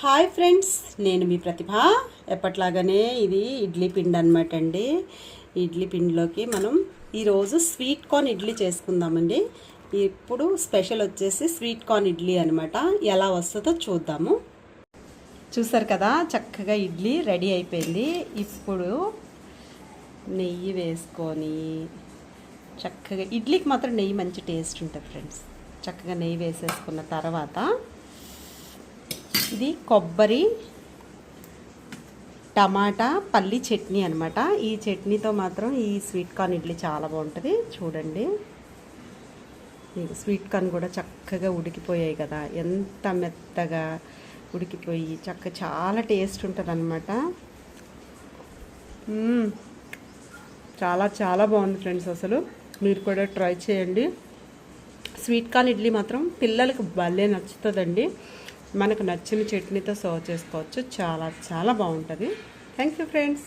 Hi friends, నేను మీ ప్రతిభ. ఎప్పట్లాగానే ఇది ఇడ్లీ పిండి అనమాట అండి. ఇడ్లీ పిండిలోకి మనం ఈరోజు స్వీట్ కార్న్ ఇడ్లీ చేసుకుందామండి. ఇప్పుడు స్పెషల్ వచ్చేసి స్వీట్ కార్న్ ఇడ్లీ అనమాట. ఎలా వస్తుందో చూద్దాము. చూసారు కదా, చక్కగా ఇడ్లీ రెడీ అయిపోయింది. ఇప్పుడు నెయ్యి వేసుకొని చక్కగా, ఇడ్లీకి మాత్రం నెయ్యి మంచి టేస్ట్ ఉంటుంది ఫ్రెండ్స్. చక్కగా నెయ్యి వేసేసుకున్న తర్వాత ఇది కొబ్బరి టమాటా పల్లి చట్నీ అనమాట. ఈ చట్నీతో మాత్రం ఈ స్వీట్ కార్న్ ఇడ్లీ చాలా బాగుంటుంది. చూడండి, స్వీట్ కార్న్ కూడా చక్కగా ఉడికిపోయాయి కదా, ఎంత మెత్తగా ఉడికిపోయి చాలా టేస్ట్ ఉంటుంది అనమాట. చాలా చాలా బాగుంది ఫ్రెండ్స్. అసలు మీరు కూడా ట్రై చేయండి. స్వీట్ కార్న్ ఇడ్లీ మాత్రం పిల్లలకు భలే నచ్చుతుందండి. మనకు నచ్చిన చట్నీతో సర్వ్ చేసుకోవచ్చు. చాలా చాలా బాగుంటుంది. Thank you friends.